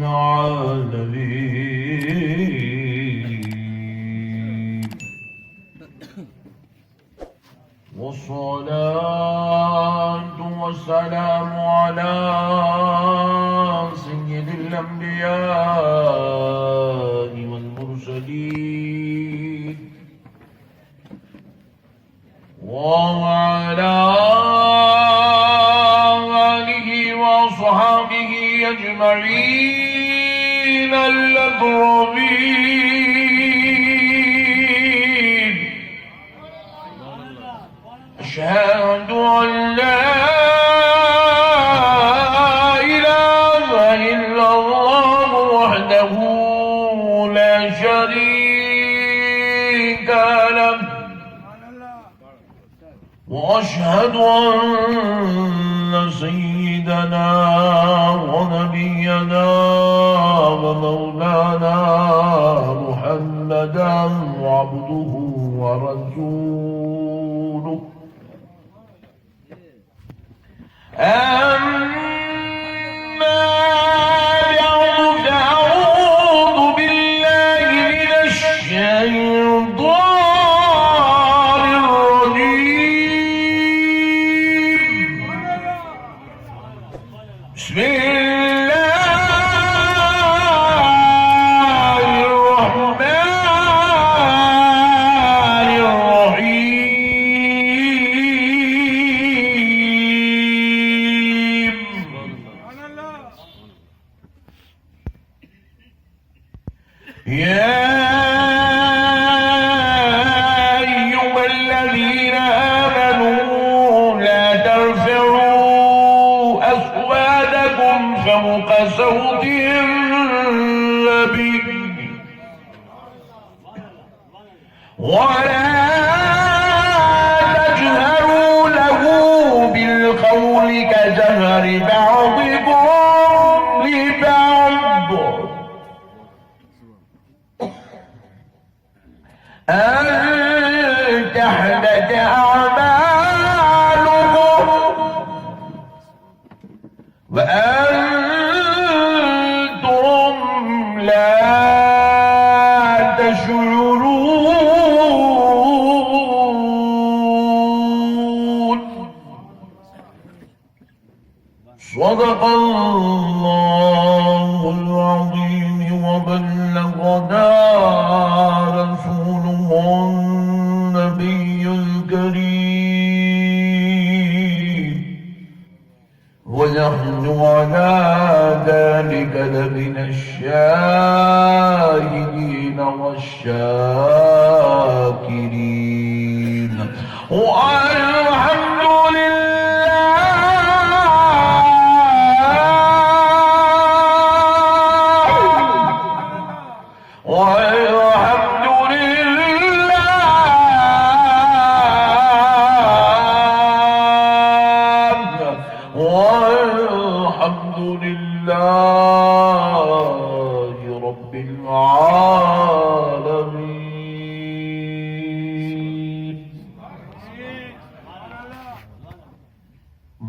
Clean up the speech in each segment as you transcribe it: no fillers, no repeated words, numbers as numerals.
العالمين والصلاة والسلام على سيد الأنبياء والمرسلين وعلى آله وصحبه أجمعين الأكرمين أشهد أن لا إله إلا الله وحده لا شريك له وأشهد أن سيدنا ونبينا ومولانا محمدا عبده ورسوله أما بعد أعوذ بالله من الشيطان الرجيم بسم الله الرحمن الرحيم يا أيها الذين آمنوا لا ترفعوا أصواتكم فوق صوت النبي ولا تجهروا له بالقول كجهر بعضكم لبعض أن تحبط أعمالكم وأنتم لا تشعرون صدق الله العظيم وبلغنا رسوله النبي الكريم ونحن على ذلك لمن الشاهدين والشاكرين والحمد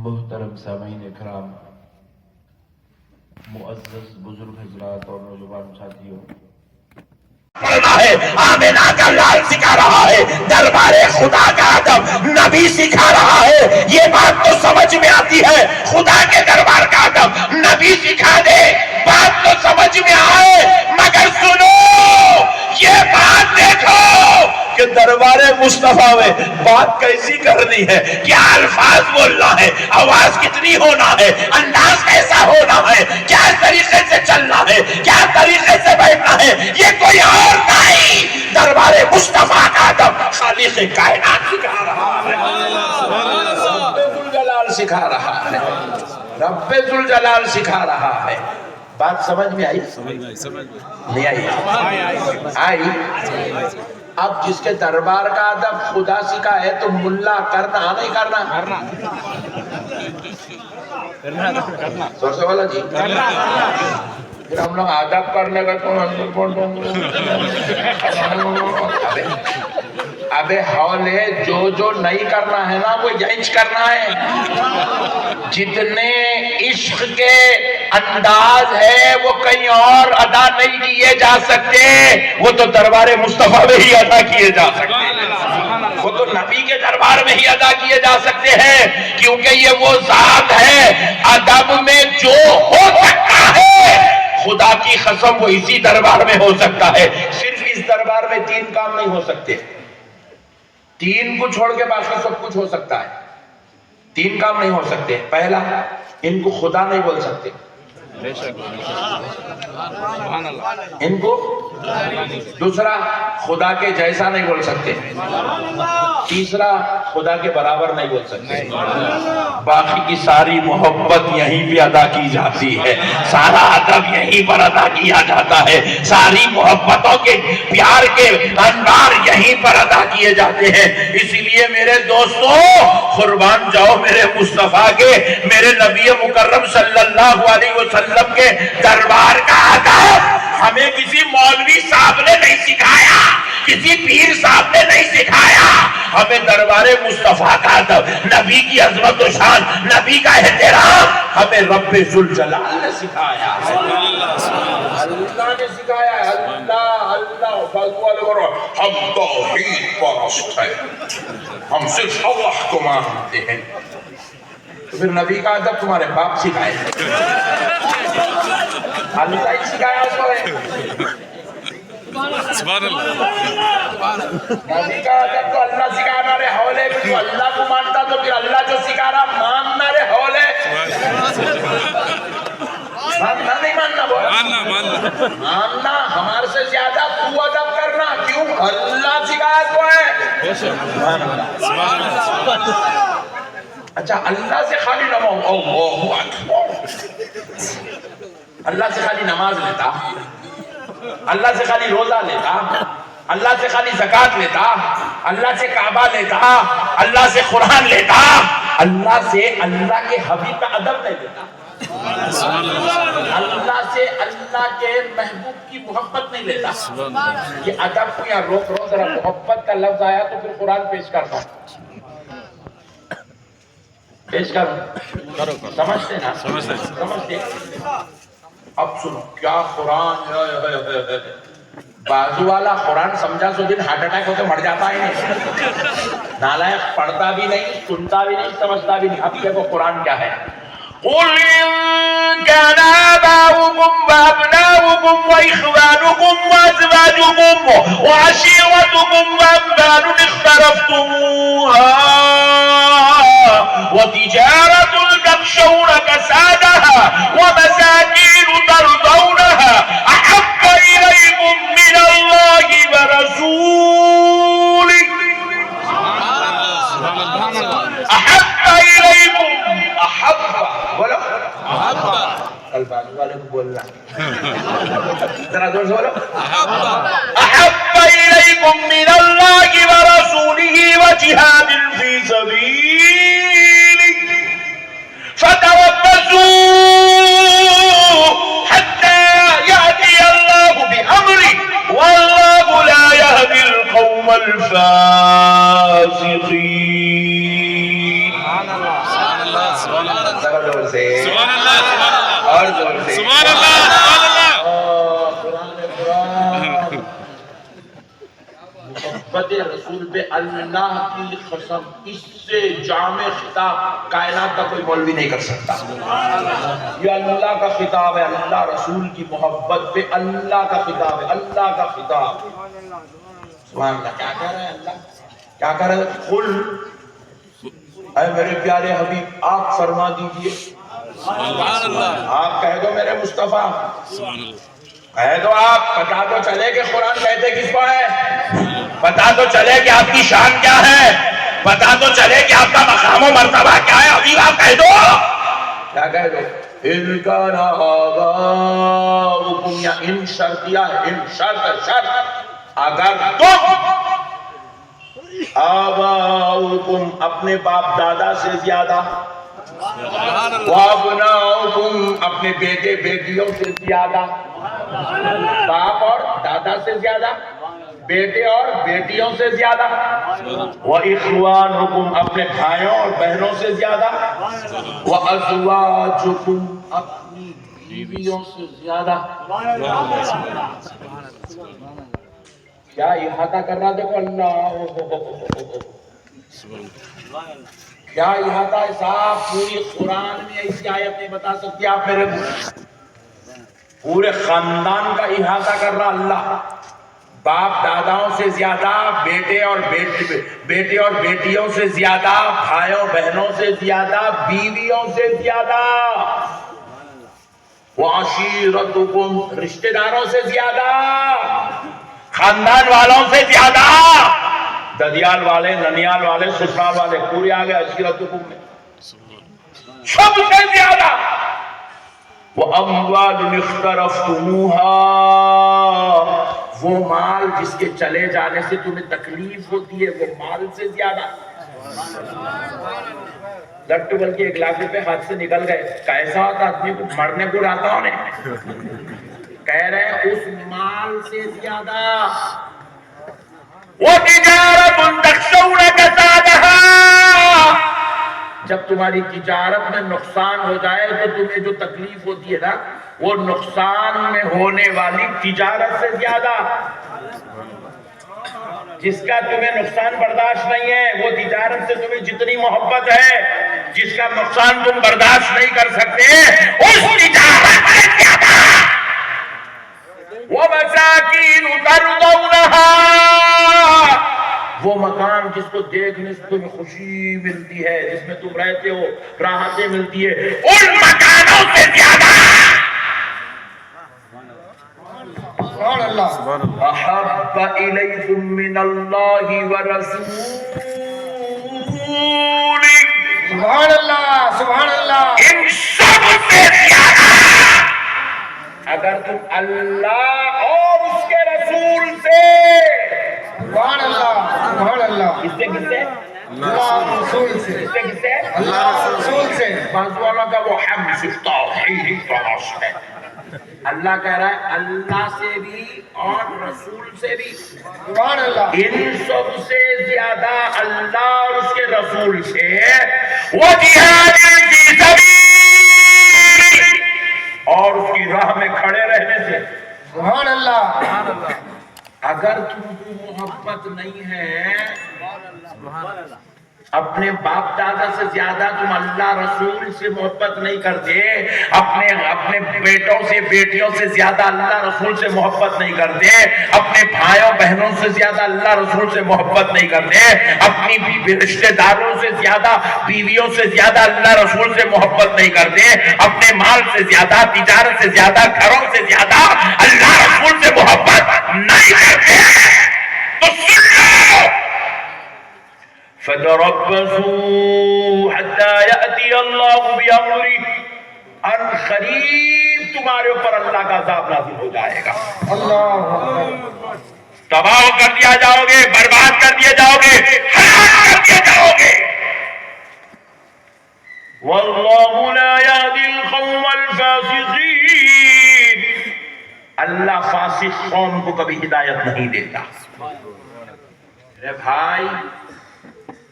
محترم سامعین اکرام، معزز بزرگ حضرات اور نوجوان ساتھیوں، آمینہ کا لال سکھا رہا ہے، دربار خدا کا ادب نبی سکھا رہا ہے. یہ بات تو سمجھ میں آتی ہے، خدا کے دربار کا ادب نبی سکھا دے، بات تو سمجھ میں آئے، مگر سنو یہ بات دیکھو کہ دربار مصطفیٰ میں بات کیسی کرنی ہے، کیا الفاظ بولنا ہے، آواز کتنی ہونا ہے، انداز کیسا ہونا ہے، کیا طریقے سے چلنا ہے، کیا طریقے سے بیٹھنا ہے. یہ کوئی اور نہیں، دربار مصطفیٰ کا ادب خالق کائنات سکھا رہا ہے، رب ذوالجلال سکھا رہا ہے، رب ذوالجلال سکھا رہا ہے. بات سمجھ میں آئی؟ نہیں آئی؟ آئی؟ اب جس کے دربار کا ادب خدا سکھا ہے تو ملا کرنا نہیں کرنا؟ سورسے والا جی پھر ہم لوگ ادب کرنے کا تو اب حولے جو نہیں کرنا ہے نا وہ یہیں کرنا ہے. جتنے عشق کے انداز ہے وہ کہیں اور ادا نہیں کیے جا سکتے, وہ تو دربار مصطفیٰ میں ہی ادا کیے جا سکتے ہیں, وہ تو نبی کے دربار میں ہی ادا کیے جا سکتے ہیں, کیونکہ یہ وہ ذات ہے ادب میں جو ہو سکتا ہے خدا کی قسم وہ اسی دربار میں ہو سکتا ہے. صرف اس دربار میں 3 کام نہیں ہو سکتے, 3 کو چھوڑ کے باقی سب کچھ ہو سکتا ہے. 3 کام نہیں ہو سکتے. پہلا, ان کو خدا نہیں بول سکتے, ان کو. دوسرا, خدا کے جیسا نہیں بول سکتے. تیسرا, خدا کے برابر نہیں بول سکتے. باقی کی ساری محبت یہیں پہ ادا کی جاتی ہے, سارا ادب یہیں پر ادا کیا جاتا ہے, ساری محبتوں کے پیار کے انوار یہیں پر ادا کیے جاتے ہیں. اسی لیے میرے دوستوں قربان جاؤ میرے مصطفیٰ کے, میرے نبی مکرم صلی اللہ علیہ وسلم کے دربار کا ادب ہمیں کسی مولوی صاحب نے نہیں سکھایا, کسی پیر صاحب نے نہیں سکھایا, ہمیں دربار مصطفیٰ کا ادب, نبی کی عظمت و شان, نبی کا احترام ہمیں رب ذوالجلال نے سکھایا. اللہ نے سکھایا. ہم توحید پرست ہیں, ہم صرف اللہ کو مانتے ہیں. تو پھر نبی کا ادب تمہارے باپ سکھائے, اللہ ہی سکھایا اس کو ہے. سبحان اللہ. نبی کا ادب تو اللہ سکھانا رہے حولے میں, تو اللہ کو مانتا تو پھر اللہ جو سکھا رہا ماننا رہے حولے. ماننا نہیں ماننا بولا, ماننا ہمارے سے زیادہ تو ادب کرنا, کیوں اللہ سکھایا تو ہے. اچھا, اللہ سے خالی اللہ سے خالی نماز لیتا, اللہ سے خالی روزہ لیتا, اللہ سے خالی زکات لیتا, اللہ سے کعبہ لیتا, اللہ سے قرآن لیتا, اللہ سے اللہ کے حبیب کا ادب نہیں لیتا, اللہ سے اللہ کے محبوب کی محبت نہیں لیتا. یہ ادب کو یا روک رو ذرا, محبت کا لفظ آیا تو پھر قرآن پیش کرتا ہوں, پیش کروں, سمجھتے نا, سمجھتے. اب سنو کیا قرآن, بازو والا قرآن سمجھا سو دن ہارٹ اٹیک ہو کے مر جاتا ہی نہیں, نالائق پڑھتا بھی نہیں, سنتا بھی نہیں, سمجھتا بھی نہیں. اب دیکھو قرآن کیا ہے. قل إن كان آباؤكم وأبناؤكم وإخوانكم وأزواجكم وعشيرتكم وأموال اقترفتموها وتجارة تخشون كسادها ومساكين ترضونها أحب إليكم من الله ورسوله أحب إليكم أحب بولو الباز والے کو بولنا ذرا زور سے بولو. أحب إليكم من الله ورسوله وجهاد في سبيله فتربصوا حتى يأتي الله بأمره والله لا يهدي القوم الفاسقين. سبحان اللہ, اور زور سے سبحان اللہ. محبت رسول پہ اللہ کی قسم, اس سے جامع خطاب کائنات کا کوئی مولوی نہیں کر سکتا. یہ اللہ کا خطاب ہے, اللہ رسول کی محبت پہ اللہ کا خطاب ہے, اللہ کا خطاب. سبحان اللہ. کیا کہہ رہا ہے اللہ, کیا کہہ رہا ہے. قل, اے میرے پیارے حبیب آپ فرما دیجئے, آپ کہہ دو میرے مصطفیٰ, کہہ دو آپ, پتا تو چلے کہ قرآن کہتے کس کو ہے, پتا تو چلے کہ آپ کی شان کیا ہے, پتا تو چلے کہ آپ کا مقام و مرتبہ کیا ہے. حبیب آپ کہہ دو, کیا کہہ دو. ان کان آباؤکم, یا ان شرطیہ ہے, ان شرط, اگر تم آباؤکم اپنے باپ دادا سے زیادہ, وابناؤکم اپنے بیٹے بیٹیوں سے زیادہ, باپ اور دادا سے زیادہ, بیٹے اور بیٹیوں سے زیادہ، وَإِخْوَانُكُمْ اپنے بھائیوں اور بہنوں سے زیادہ، وَأَزْوَاجُكُمْ اپنی بیویوں سے زیادہ. کیا احاطہ کر رہا؟ دیکھو اللہ، کیا احاطہ ہے صاحب. پوری قرآن میں ایسی آیت نہیں بتا سکتی آپ میرے کو. پورے خاندان کا احاطہ کر رہا اللہ. باپ داداؤں سے زیادہ، بیٹے اور بیٹیوں سے زیادہ، بھائیوں بہنوں سے زیادہ، بیویوں سے زیادہ، وعشیرتکم رشتہ داروں سے زیادہ، خاندان والوں سے زیادہ، ددیال والے، ننیال والے، سسرال والے، پورے آگے عشیرتکم میں سب سے زیادہ. وَأَمْوَالٌ اخْتَرَفْتُمُوهَا وہ مال جس کے چلے جانے سے تمہیں تکلیف ہوتی ہے، وہ مال سے زیادہ. لٹو بل کے 1 لاکھ روپے ہاتھ سے نکل گئے، کیسا ہوتا آدمی کو مرنے کو آتا ہونے. کہہ رہے ہیں اس مال سے زیادہ. وَتِجَارَةٌ تَخْشَوْنَ كَسَادَهَا جب تمہاری تجارت میں نقصان ہو جائے تو تمہیں جو تکلیف ہوتی ہے نا، وہ نقصان میں ہونے والی تجارت سے زیادہ. جس کا تمہیں نقصان برداشت نہیں ہے، وہ تجارت سے تمہیں جتنی محبت ہے، جس کا نقصان تم برداشت نہیں کر سکتے، اس تجارت سے زیادہ. وَمَسَاكِينُ تَرْضَوْنَهَا وہ مکان جس کو دیکھنے سے تمہیں خوشی ملتی ہے، جس میں تم رہتے ہو راحتیں ملتی ہے، ان مکانوں سے زیادہ. احب الیکم من اللہ ورسولہ سبحان اللہ، سبحان اللہ. ان سب سے زیادہ اگر تم اللہ اور اس کے رسول سے، سبحان اللہ، سبحان اللہ. کس سے اللہ رسول سے، اللہ رسول سے. بعض والوں کا وہ حمد توحید تلاش ہے. اللہ کہہ رہا ہے اللہ سے بھی اور رسول سے بھی. سبحان اللہ. ان سب سے زیادہ اللہ اور اس کے رسول سے، وہ جہاد فی سبیل اور اس کی راہ میں کھڑے رہنے سے. سبحان اللہ. اگر تم کو محبت نہیں ہے، اپنے باپ دادا سے زیادہ تم اللہ رسول سے محبت نہیں کرتے، اپنے بیٹوں سے بیٹیوں سے زیادہ اللہ رسول سے محبت نہیں کرتے، اپنے بھائیوں بہنوں سے زیادہ اللہ رسول سے محبت نہیں کرتے، اپنی رشتہ داروں سے زیادہ بیویوں سے زیادہ اللہ رسول سے محبت نہیں کرتے، اپنے مال سے زیادہ، تجارت سے زیادہ، گھروں سے زیادہ اللہ رسول سے محبت نہیں کرتے، تو سن لو. فَتَرَبَّصُوا حَتَّى يَأْتِيَ اللَّهُ بِأَمْرِهِ ان قریب تمہارے اوپر اللہ کا عذاب نازل ہو جائے گا. اللہ تباہ کر دیا جاؤ گے، برباد کر دیے جاؤ گے، ہلاک کر دیے جاؤ گے. وَاللَّهُ لَا يَهْدِي الْقَوْمَ الْفَاسِقِينَ اللہ فاسق قوم کو کبھی ہدایت نہیں دیتا. میرے بھائی،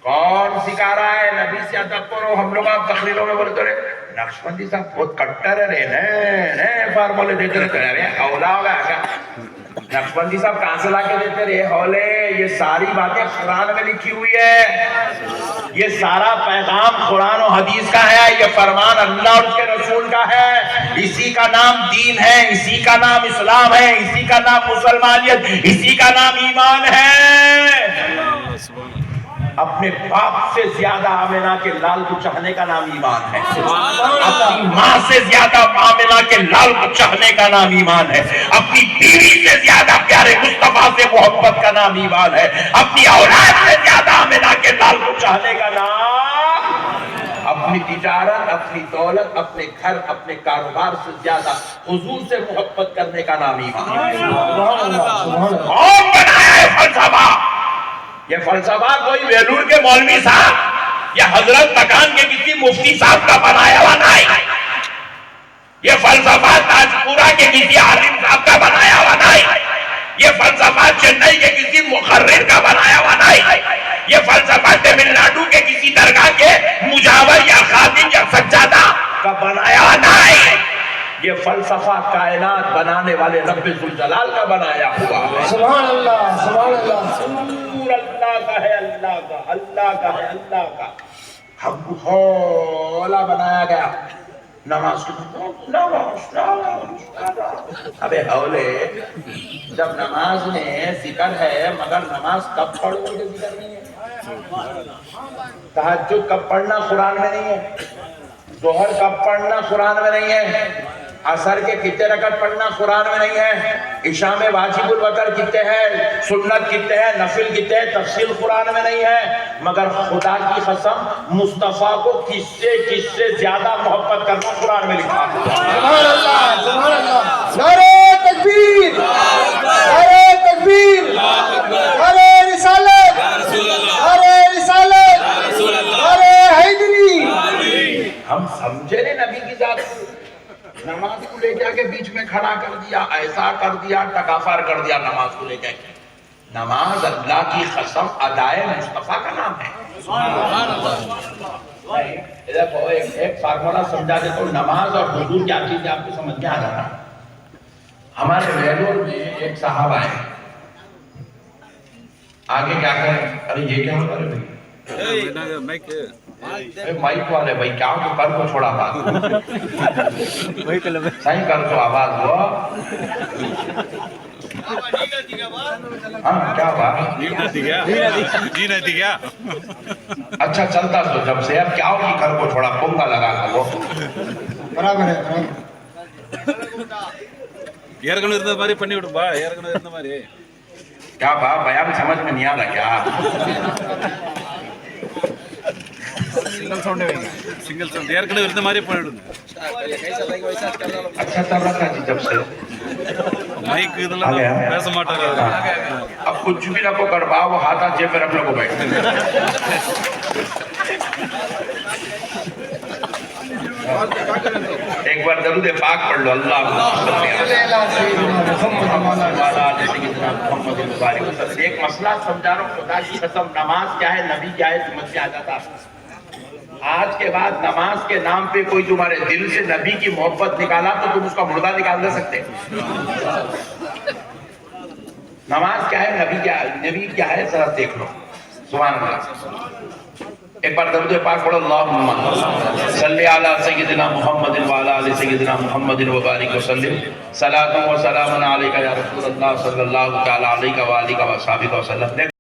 کون سکھا رہا ہے نبی سے ادب کرو؟ ہم لوگ آپ تقریروں میں بولتے رہے نقشبندی صاحب بہت کٹر ہے، نئے فارمولے دیتے رہتے رہے، اولا ہوگا کیا؟ نقشبندی صاحب کہاں سے لا کے دیتے رہے ہولے؟ یہ ساری باتیں قرآن میں لکھی ہوئی ہے، یہ سارا پیغام قرآن و حدیث کا ہے، یہ فرمان اللہ اور اس کے رسول کا ہے. اسی کا نام دین ہے، اسی کا نام اسلام ہے، اسی کا نام مسلمانیت، اسی کا نام ایمان ہے. اپنے باپ سے زیادہ آمنہ کے لال کو چاہنے کا نام ایمان ہے. اپنی ماں سے زیادہ آمنہ کے لال کو چاہنے کا نام ایمان ہے. اپنی بیوی سے زیادہ پیارے مصطفیٰ سے محبت کا نام ایمان ہے. اپنی اولاد سے زیادہ آمنہ کے لال کو چاہنے کا نام، اپنی تجارت، اپنی دولت، اپنے گھر، اپنے کاروبار سے زیادہ حضور سے محبت کرنے کا نام ایمان ہے. کون بنایا ہے فلسفہ؟ یہ فلسفہ کوئی ویلور کے مولوی صاحب یا حضرت مکان کے کسی مفتی صاحب کا بنایا ہوا نہیں. یہ فلسفہ تاجپورہ کے کسی عالم صاحب کا بنایا ہوا نہیں. یہ فلسفہ چنئی کے کسی مقرر کا بنایا ہوا نہیں، یہ فلسفہ تمل ناڈو کے کسی درگاہ کے مجاور یا خادم یا سجادہ کا بنایا نہیں، یہ فلسفہ کائنات بنانے والے رب ذوالجلال کا بنایا ہوا ہے۔ سبحان اللہ، سبحان اللہ۔ سور اللہ کا ہے، اللہ کا، اللہ کا ہے، اللہ کا۔ ہم ہولا بنایا گیا نماز کی، نماز ابے ہولے، جب نماز میں ذکر ہے مگر نماز کب پڑھو گے ذکر نہیں ہے، تہجد کب پڑھنا قرآن میں نہیں ہے، ظہر کب پڑھنا قرآن میں نہیں ہے، عصر کے کتنے رکعت پڑھنا قرآن میں نہیں ہے، عشاء میں واجب الوتر کتنے ہیں، سنت کتنے ہیں، نفل کتنے ہیں، تفصیل قرآن میں نہیں ہے، مگر خدا کی قسم مصطفیٰ کو کس سے زیادہ محبت کرنا قرآن میں لکھا ہے۔ سبحان اللہ، سبحان اللہ۔ نعرہ تکبیر، نعرہ تکبیر، نعرہ رسالت، نعرہ رسالت، نعرہ حیدری۔ ہم سمجھے نہیں نبی کی ذات کو، نماز کو لے جا کے بیچ میں کھڑا کر دیا، ایسا کر دیا، ٹکافار کر دیا نماز کو لے جا کے۔ نماز اللہ کی قسم ادائے مصطفیٰ کا نام ہے۔ دیکھو ایک فارمولا سمجھا دیتا ہوں، نماز اور حضور کیا چیز ہے آپ کو سمجھ میں آ جانا۔ ہمارے ویلور میں ایک صاحب آئے، آگے کیا کریں، ارے یہ کیا ہو رہا ہے مائک والے بھائی، کیا ہو کر کو چھوڑا بات صحیح کر تو آواز ہوا، ہاں کیا بات، جی نہیں کیا اچھا چلتا تو جب سے اب کیا ہوگی گھر کو چھوڑا پنگا لگا کر وہ برابر ہے، برابر۔ ஏற்கனவே இருந்த மாதிரி பண்ணி விடுப்பா, ஏற்கனவே இருந்த மாதிரி کیا بات بیان سمجھ میں نہیں آ رہا کیا؟ சிங்கிள் சவுண்ட் ஏற்கனவே இருந்த மாதிரி பண்ணிவிடுங்க। اچھا چل رہا تھا جی جب سے மைக் இதெல்லாம் பேச மாட்டாரு। اب کچھ بھی نہ کو گڑبڑاؤ، وہ ہاتھ جیب میں رکھ لو کو بیٹھ۔ ایک بار درود پاک پڑھ لو، اللہم صلی محمد مبارک وسلم۔ ایک مسئلہ سمجھا رہا ہوں، خدا کی قسم، نماز کیا ہے، نبی کیا ہے، سمجھ میں آ جاتا۔ آج کے بعد نماز کے نام پہ کوئی تمہارے دل سے نبی کی محبت نکالا تو تم اس کا مردہ نکال دے سکتے۔ نماز کیا ہے، نبی کیا ہے، ذرا دیکھ لو۔ سبحان اللہ۔ ایک بار درود پاک پڑھو، اللہم صلی علی سیدنا محمد وعلی آل سیدنا محمد وبارک وسلم۔ صلاۃ و سلام علیک یا رسول اللہ صلی اللہ تعالی علیہ وآلہ وصحبہ وسلم۔